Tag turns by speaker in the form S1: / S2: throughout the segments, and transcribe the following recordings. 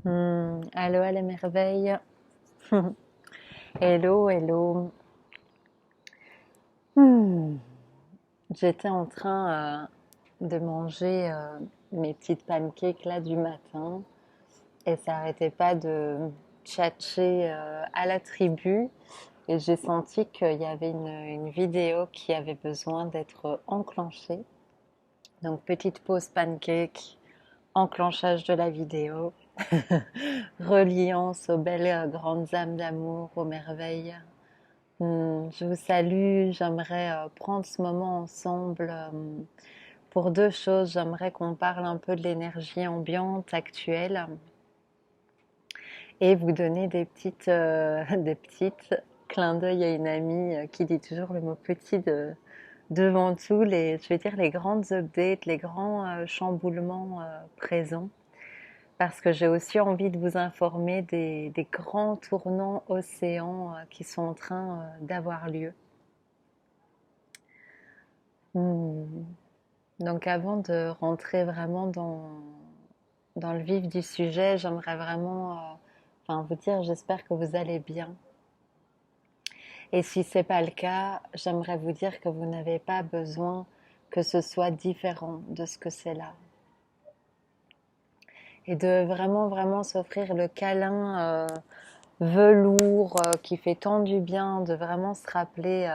S1: Allô, à les merveilles. Hello, hello. Hmm, J'étais en train de manger mes petites pancakes là du matin et ça arrêtait pas de tchatcher à la tribu et j'ai senti qu'il y avait une vidéo qui avait besoin d'être enclenchée. Donc petite pause pancake, enclenchage de la vidéo, reliance aux belles grandes âmes d'amour, aux merveilles. Je vous salue, j'aimerais prendre ce moment ensemble pour deux choses. J'aimerais qu'on parle un peu de l'énergie ambiante actuelle et vous donner des des petites clins d'œil à une amie qui dit toujours le mot petit devant tout, je vais dire les grandes updates, les grands chamboulements présents. Parce que j'ai aussi envie de vous informer des grands tournants océans qui sont en train d'avoir lieu. Hmm. Donc avant de rentrer vraiment dans le vif du sujet, j'aimerais vraiment vous dire, j'espère que vous allez bien. Et si ce n'est pas le cas, j'aimerais vous dire que vous n'avez pas besoin que ce soit différent de ce que c'est là. Et de vraiment, vraiment s'offrir le câlin velours qui fait tant du bien, de vraiment se rappeler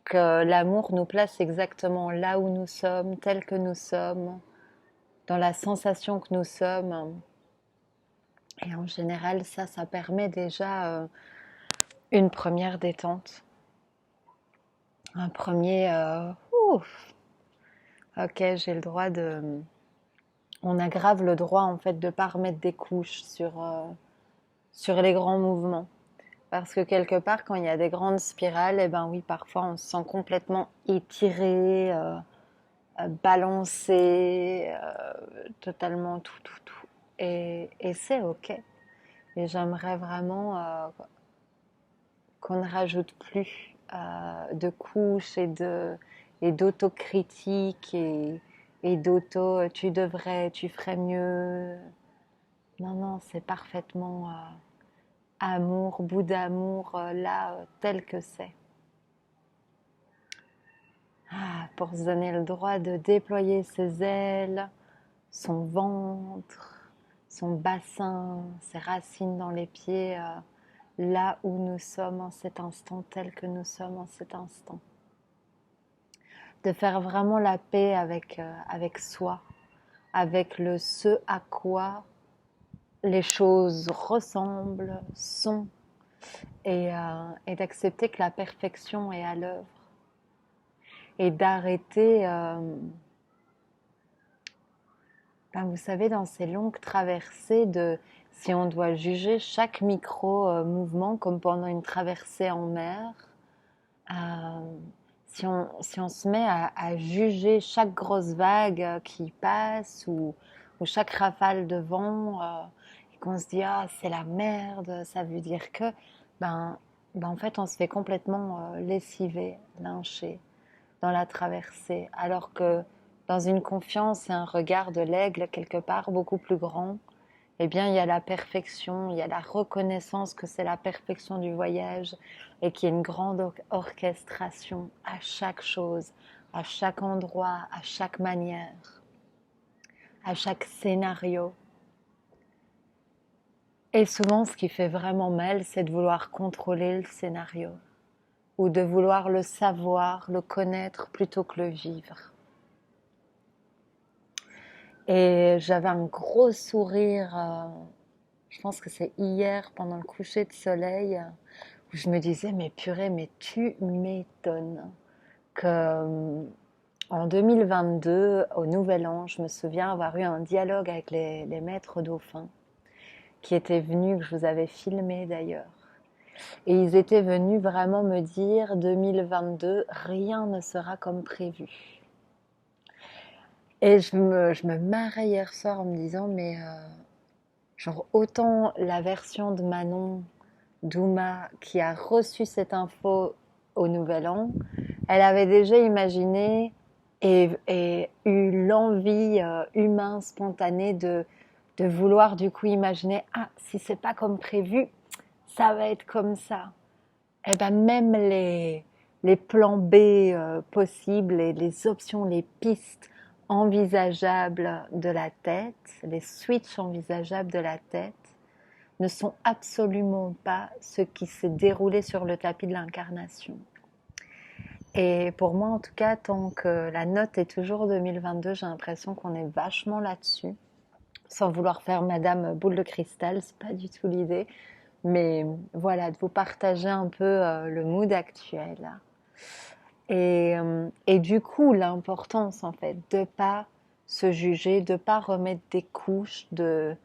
S1: que l'amour nous place exactement là où nous sommes, tel que nous sommes, dans la sensation que nous sommes. Et en général, ça permet déjà une première détente. Un premier, ouf, ok, j'ai le droit de... On aggrave le droit en fait de ne pas remettre des couches sur les grands mouvements. Parce que quelque part, quand il y a des grandes spirales, eh ben oui, parfois on se sent complètement étiré, balancé, totalement tout. Et c'est ok. Et j'aimerais vraiment qu'on ne rajoute plus de couches et d'autocritique et d'auto tu devrais, tu ferais mieux. Non, non, c'est parfaitement amour, bout d'amour, là, tel que c'est. Pour se donner le droit de déployer ses ailes, son ventre, son bassin, ses racines dans les pieds, là où nous sommes en cet instant, tel que nous sommes en cet instant. De faire vraiment la paix avec soi, avec le ce à quoi les choses ressemblent, sont, et d'accepter que la perfection est à l'œuvre. Et d'arrêter, vous savez, dans ces longues traversées, si on doit juger chaque micro-mouvement comme pendant une traversée en mer, euh, si on se met à juger chaque grosse vague qui passe ou chaque rafale de vent et qu'on se dit ah c'est la merde, ça veut dire que en fait on se fait complètement lessiver, lyncher dans la traversée, alors que dans une confiance et un regard de l'aigle quelque part beaucoup plus grand, eh bien, il y a la perfection, il y a la reconnaissance que c'est la perfection du voyage et qu'il y a une grande orchestration à chaque chose, à chaque endroit, à chaque manière, à chaque scénario. Et souvent, ce qui fait vraiment mal, c'est de vouloir contrôler le scénario ou de vouloir le savoir, le connaître plutôt que le vivre. Et j'avais un gros sourire, je pense que c'est hier pendant le coucher de soleil, où je me disais, mais purée, mais tu m'étonnes que en 2022, au Nouvel An, je me souviens avoir eu un dialogue avec les maîtres dauphins qui étaient venus, que je vous avais filmé d'ailleurs. Et ils étaient venus vraiment me dire, 2022, rien ne sera comme prévu. Et je me marrais hier soir en me disant, mais genre autant la version de Manon Douma qui a reçu cette info au Nouvel An, elle avait déjà imaginé et eu l'envie humaine spontanée de de vouloir du coup imaginer, ah, si c'est pas comme prévu, ça va être comme ça. Et ben même les plans B possibles et les options, les pistes envisageables de la tête, les switches envisageables de la tête, ne sont absolument pas ce qui s'est déroulé sur le tapis de l'incarnation. Et pour moi, en tout cas, tant que la note est toujours 2022, j'ai l'impression qu'on est vachement là-dessus. Sans vouloir faire Madame Boule de Cristal, c'est pas du tout l'idée. Mais voilà, de vous partager un peu le mood actuel. Et du coup, l'importance, en fait, de pas se juger, de pas remettre des couches de,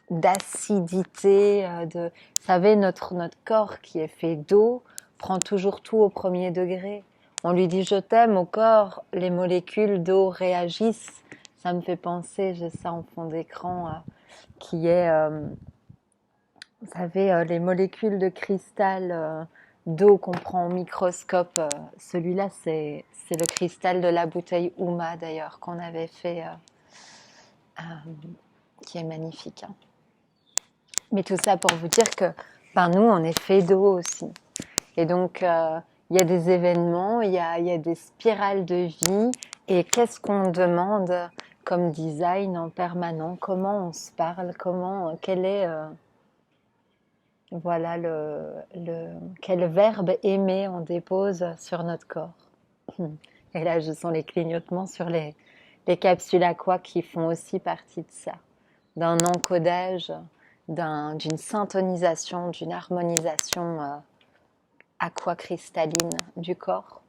S1: d'acidité. Vous savez, notre corps qui est fait d'eau prend toujours tout au premier degré. On lui dit je t'aime au corps, les molécules d'eau réagissent. Ça me fait penser, j'ai ça en fond d'écran, qui est, vous savez, les molécules de cristal d'eau qu'on prend au microscope. Celui-là, c'est le cristal de la bouteille Uma d'ailleurs, qu'on avait fait, qui est magnifique. Hein. Mais tout ça pour vous dire que ben, nous, on est fait d'eau aussi. Et donc, il y a des événements, il y a des spirales de vie. Et qu'est-ce qu'on demande comme design en permanent? Comment on se parle? Quel est voilà quel verbe aimer on dépose sur notre corps? Et là, je sens les clignotements sur les capsules aqua qui font aussi partie de ça, d'un encodage, d'une syntonisation, d'une harmonisation aquacristalline du corps.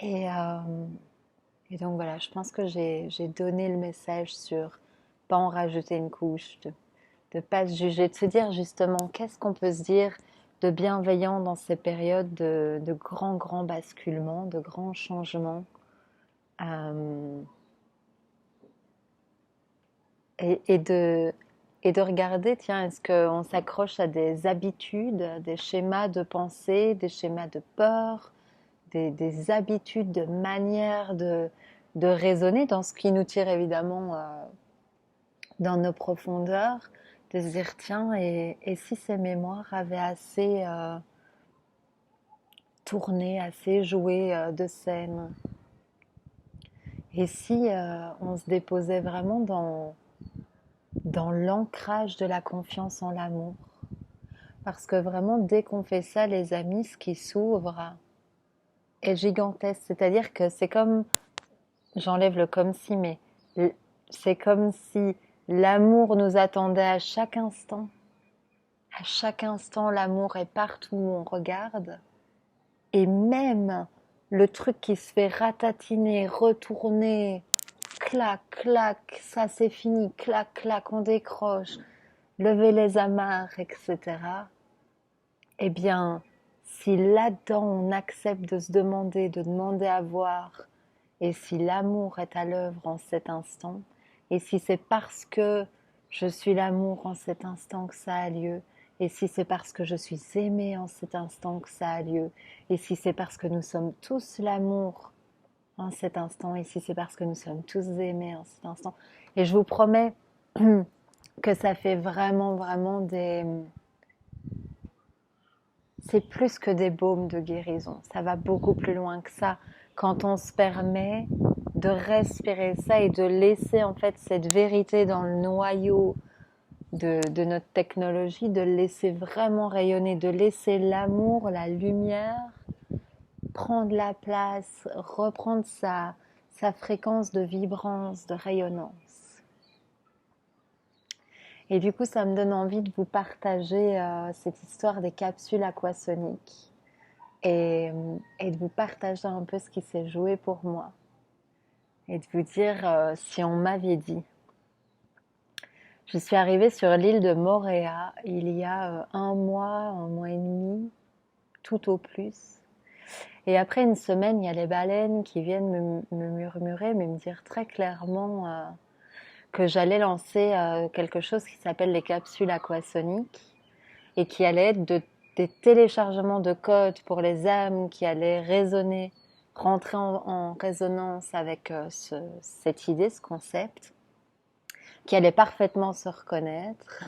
S1: Et, euh, et donc voilà, je pense que j'ai donné le message sur pas en rajouter une couche, de ne pas se juger, de se dire justement qu'est-ce qu'on peut se dire de bienveillant dans ces périodes de grands basculements, de grands changements. Euh, et de regarder, tiens, est-ce qu'on s'accroche à des habitudes, des schémas de pensée, des schémas de peur, des habitudes, de manière de raisonner dans ce qui nous tire évidemment dans nos profondeurs, de se dire, tiens, et si ces mémoires avaient assez tourné, assez joué de scènes, et si on se déposait vraiment dans l'ancrage de la confiance en l'amour. Parce que vraiment, dès qu'on fait ça, les amis, ce qui s'ouvre est gigantesque. C'est-à-dire que c'est comme, j'enlève le comme si, mais c'est comme si l'amour nous attendait à chaque instant. À chaque instant, l'amour est partout où on regarde. Et même le truc qui se fait ratatiner, retourner, clac, clac, ça c'est fini, clac, clac, on décroche, lever les amarres, etc. Eh bien, si là-dedans on accepte de se demander, de demander à voir, et si l'amour est à l'œuvre en cet instant, et si c'est parce que je suis l'amour en cet instant que ça a lieu, et si c'est parce que je suis aimée en cet instant que ça a lieu, et si c'est parce que nous sommes tous l'amour en cet instant, et si c'est parce que nous sommes tous aimés en cet instant, et je vous promets que ça fait vraiment des... C'est plus que des baumes de guérison, ça va beaucoup plus loin que ça. Quand on se permet de respirer ça et de laisser en fait cette vérité dans le noyau de notre technologie, de laisser vraiment rayonner, de laisser l'amour, la lumière prendre la place, reprendre sa fréquence de vibrance, de rayonnance. Et du coup, ça me donne envie de vous partager cette histoire des capsules aquasoniques et de vous partager un peu ce qui s'est joué pour moi. Et de vous dire si on m'avait dit. Je suis arrivée sur l'île de Moorea il y a un mois et demi, tout au plus. Et après une semaine, il y a les baleines qui viennent me murmurer, mais me dire très clairement que j'allais lancer quelque chose qui s'appelle les capsules aquasoniques et qui allait être des téléchargements de codes pour les âmes qui allaient résonner, rentrer en résonance avec cette idée, ce concept. qui allait parfaitement se reconnaître,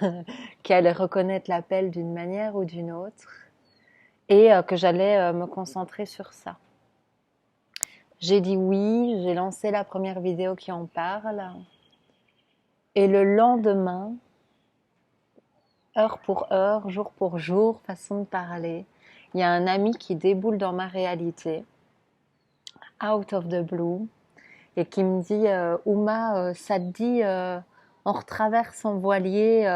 S1: qui allait reconnaître l'appel d'une manière ou d'une autre, et que j'allais me concentrer sur ça. J'ai dit oui, j'ai lancé la première vidéo qui en parle, et le lendemain, heure pour heure, jour pour jour, façon de parler, il y a un ami qui déboule dans ma réalité, out of the blue, et qui me dit Ouma, ça te dit, on retraverse en voilier,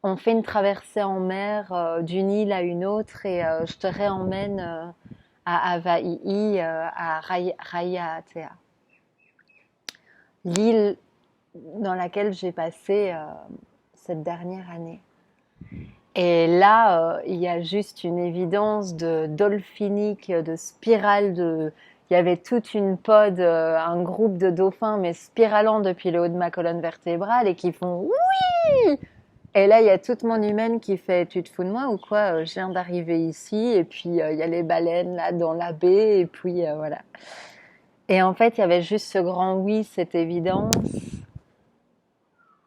S1: on fait une traversée en mer d'une île à une autre et je te réemmène à Hawaï, à Raiatea, l'île dans laquelle j'ai passé cette dernière année. Et là, il y a juste une évidence de dolphinique, de spirale de... Il y avait toute une pod, un groupe de dauphins, mais spiralant depuis le haut de ma colonne vertébrale et qui font oui. Et là, il y a toute mon humaine qui fait tu te fous de moi ou quoi? Je viens d'arriver ici et puis il y a les baleines là dans la baie et puis voilà. Et en fait, il y avait juste ce grand oui, cette évidence.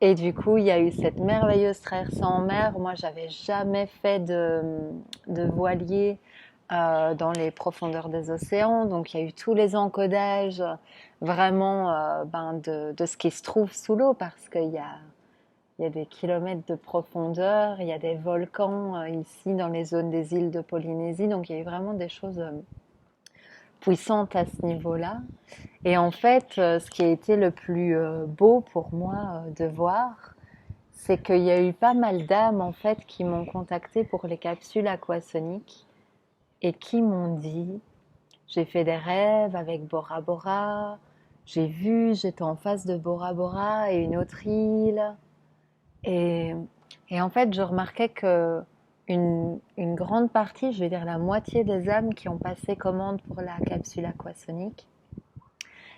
S1: Et du coup, il y a eu cette merveilleuse traversée en mer. Moi, j'avais jamais fait de voilier dans les profondeurs des océans. Donc, il y a eu tous les encodages vraiment de ce qui se trouve sous l'eau parce il y a des kilomètres de profondeur, il y a des volcans ici dans les zones des îles de Polynésie. Donc, il y a eu vraiment des choses puissantes à ce niveau-là. Et en fait, ce qui a été le plus beau pour moi de voir, c'est qu'il y a eu pas mal d'âmes en fait qui m'ont contacté pour les capsules aquasoniques et qui m'ont dit j'ai fait des rêves avec Bora Bora, j'étais en face de Bora Bora et une autre île et, et en fait je remarquais que une grande partie, je vais dire la moitié des âmes qui ont passé commande pour la capsule aquasonique,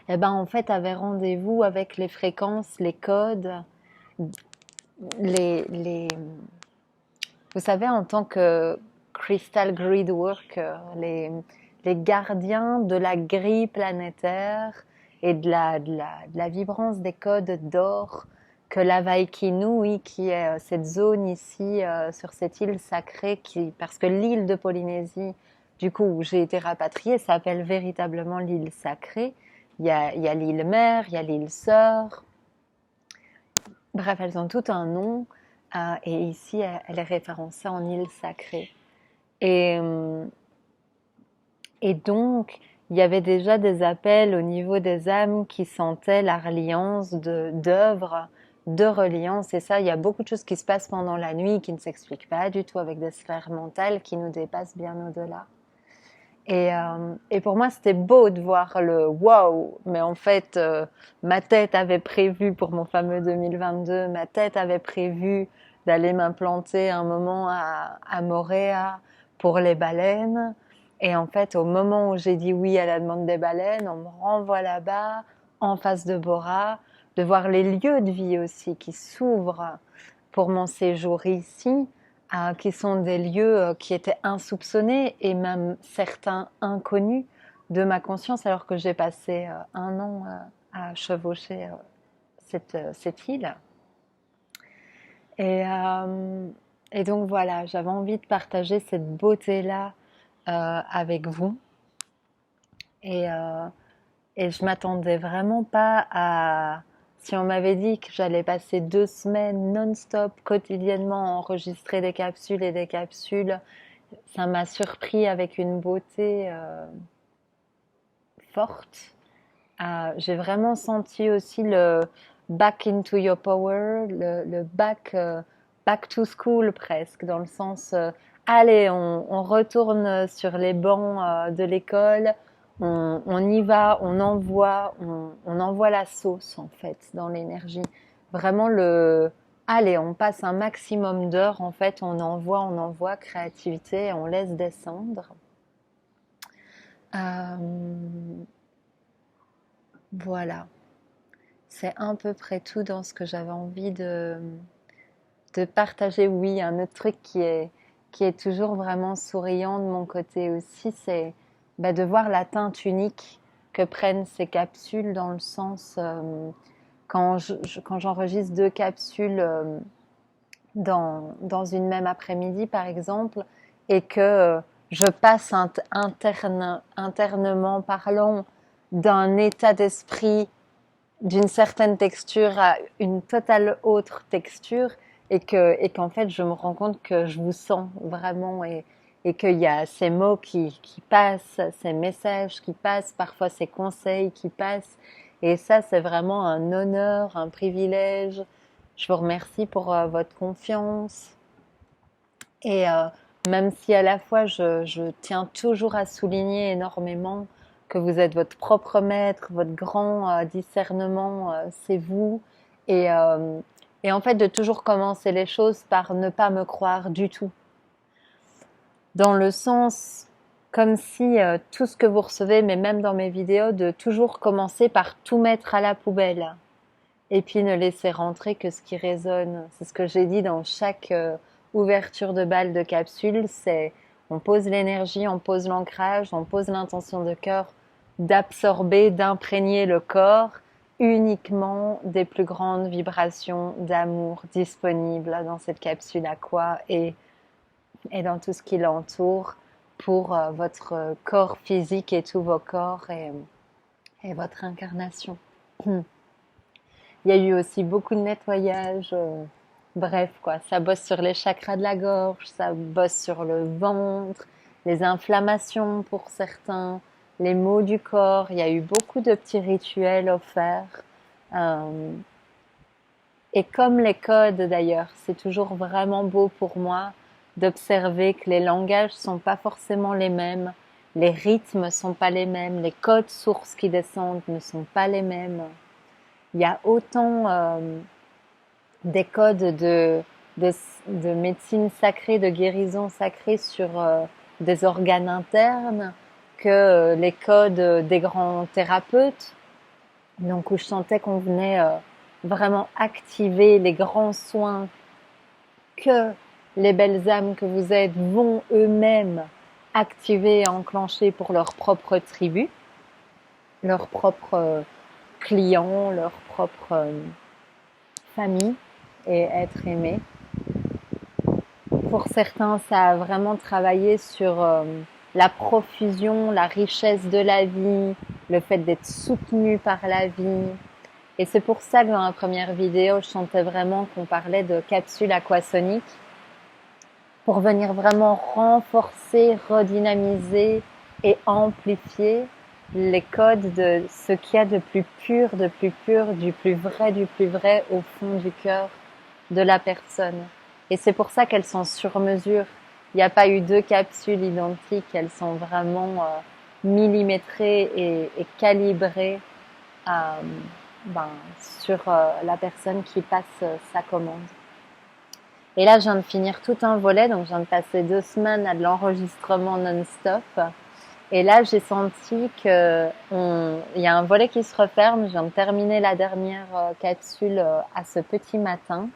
S1: eh ben en fait avaient rendez-vous avec les fréquences, les codes, les vous savez, en tant que Crystal Grid Worker, les gardiens de la grille planétaire et de la vibrance des codes d'or que la Vaikinui, qui est cette zone ici, sur cette île sacrée, parce que l'île de Polynésie, du coup, où j'ai été rapatriée, s'appelle véritablement l'île sacrée. Il y a l'île mère, il y a l'île sœur. Bref, elles ont tout un nom. Et ici, elle est référencée en île sacrée. Et, et donc, il y avait déjà des appels au niveau des âmes qui sentaient la reliance d'œuvres, de reliance. Et ça, il y a beaucoup de choses qui se passent pendant la nuit qui ne s'expliquent pas du tout avec des sphères mentales qui nous dépassent bien au-delà. Et pour moi, c'était beau de voir le wow, mais en fait, ma tête avait prévu pour mon fameux 2022, ma tête avait prévu d'aller m'implanter un moment à Moorea pour les baleines. Et en fait, au moment où j'ai dit oui à la demande des baleines, on me renvoie là-bas, en face de Bora, de voir les lieux de vie aussi qui s'ouvrent pour mon séjour ici, qui sont des lieux qui étaient insoupçonnés et même certains inconnus de ma conscience alors que j'ai passé un an à chevaucher cette île. Et, et donc voilà, j'avais envie de partager cette beauté-là avec vous. Et je m'attendais vraiment pas à... Si on m'avait dit que j'allais passer 2 semaines non-stop, quotidiennement, à enregistrer des capsules et des capsules, ça m'a surpris avec une beauté forte. J'ai vraiment senti aussi le back into your power, le back to school presque, dans le sens, allez, on retourne sur les bancs de l'école, on y va, on envoie la sauce en fait dans l'énergie. Vraiment allez, on passe un maximum d'heures en fait, on envoie créativité, on laisse descendre. Voilà, c'est à peu près tout dans ce que j'avais envie de partager. Oui, un autre truc qui est toujours vraiment souriant de mon côté aussi, c'est de voir la teinte unique que prennent ces capsules dans le sens quand j'enregistre 2 capsules dans une même après-midi, par exemple, et que je passe internement parlant d'un état d'esprit d'une certaine texture à une totale autre texture et qu'en fait je me rends compte que je vous sens vraiment et qu'il y a ces mots qui passent, ces messages qui passent, parfois ces conseils qui passent et ça c'est vraiment un honneur, un privilège. Je vous remercie pour votre confiance et même si à la fois je tiens toujours à souligner énormément que vous êtes votre propre maître, votre grand discernement, c'est vous. Et, euh, et en fait, de toujours commencer les choses par ne pas me croire du tout. Dans le sens, comme si tout ce que vous recevez, mais même dans mes vidéos, de toujours commencer par tout mettre à la poubelle. Et puis ne laisser rentrer que ce qui résonne. C'est ce que j'ai dit dans chaque ouverture de balle de capsule, c'est on pose l'énergie, on pose l'ancrage, on pose l'intention de cœur d'absorber, d'imprégner le corps uniquement des plus grandes vibrations d'amour disponibles dans cette capsule aqua et dans tout ce qui l'entoure pour votre corps physique et tous vos corps et votre incarnation. Il y a eu aussi beaucoup de nettoyage. Bref, quoi, ça bosse sur les chakras de la gorge, ça bosse sur le ventre, les inflammations pour certains, les maux du corps. Il y a eu beaucoup de petits rituels offerts. Euh, et comme les codes d'ailleurs, c'est toujours vraiment beau pour moi d'observer que les langages sont pas forcément les mêmes, les rythmes sont pas les mêmes, les codes sources qui descendent ne sont pas les mêmes. Il y a autant des codes de, de médecine sacrée, de guérison sacrée sur des organes internes que les codes des grands thérapeutes. Donc où je sentais qu'on venait vraiment activer les grands soins que les belles âmes que vous êtes vont eux-mêmes activer et enclencher pour leur propre tribu, leur propre client, leur propre famille et être aimé. Pour certains, ça a vraiment travaillé sur la profusion, la richesse de la vie, le fait d'être soutenu par la vie. Et c'est pour ça que dans la première vidéo, je sentais vraiment qu'on parlait de capsule aquasonique pour venir vraiment renforcer, redynamiser et amplifier les codes de ce qu'il y a de plus pur, du plus vrai au fond du cœur de la personne. Et c'est pour ça qu'elles sont sur mesure. Il n'y a pas eu 2 capsules identiques, elles sont vraiment millimétrées et calibrées sur la personne qui passe sa commande. Et là, je viens de finir tout un volet, donc je viens de passer 2 semaines à de l'enregistrement non-stop. Et là, j'ai senti qu'il y a un volet qui se referme. Je viens de terminer la dernière capsule à ce petit matin.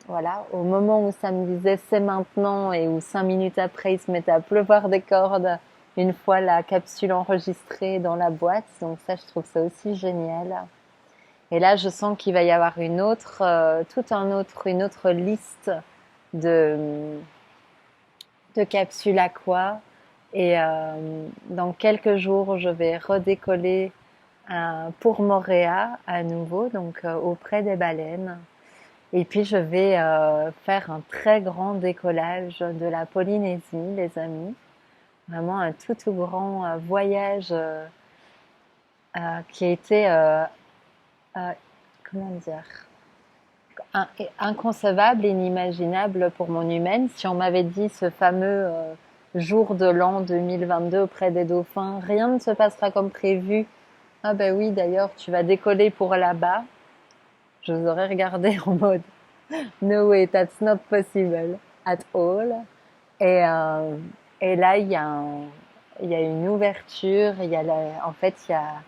S1: Voilà, au moment où ça me disait c'est maintenant et où 5 minutes après, il se mettait à pleuvoir des cordes une fois la capsule enregistrée dans la boîte. Donc ça, je trouve ça aussi génial. Et là, je sens qu'il va y avoir une autre liste de, de capsules aqua. Et dans quelques jours, je vais redécoller pour Moréa à nouveau, donc auprès des baleines. Et puis, je vais faire un très grand décollage de la Polynésie, les amis. Vraiment un tout grand voyage qui a été comment dire, inconcevable, inimaginable pour mon humaine. Si on m'avait dit ce fameux jour de l'an 2022 auprès des dauphins, rien ne se passera comme prévu. Ah ben oui, d'ailleurs, tu vas décoller pour là-bas. Je vous aurais regardé en mode no way, that's not possible at all. Et, euh, et là, il y a une ouverture. En fait, il y a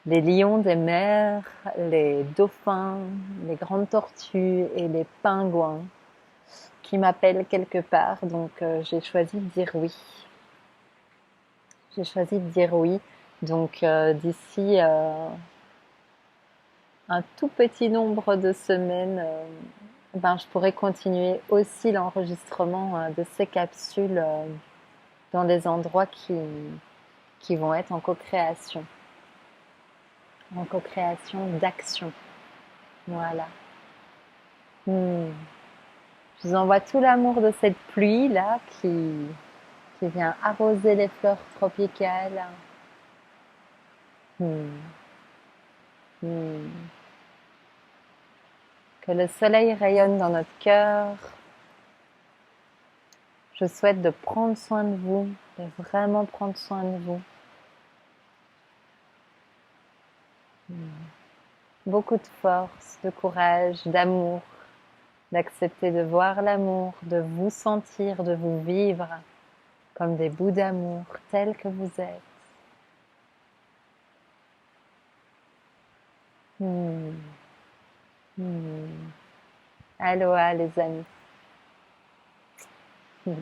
S1: les lions des mers, les dauphins, les grandes tortues et les pingouins qui m'appellent quelque part. Donc j'ai choisi de dire oui. J'ai choisi de dire oui. Donc d'ici un tout petit nombre de semaines, ben, je pourrais continuer aussi l'enregistrement de ces capsules dans des endroits qui vont être en co-création d'action. Voilà. Hmm. Je vous envoie tout l'amour de cette pluie là qui vient arroser les fleurs tropicales. Hmm. Hmm. Que le soleil rayonne dans notre cœur. Je souhaite de prendre soin de vous, de vraiment prendre soin de vous. Beaucoup de force, de courage, d'amour, d'accepter de voir l'amour, de vous sentir, de vous vivre comme des bouts d'amour tels que vous êtes. Hmm. Hmm. Aloha les amis. Hmm.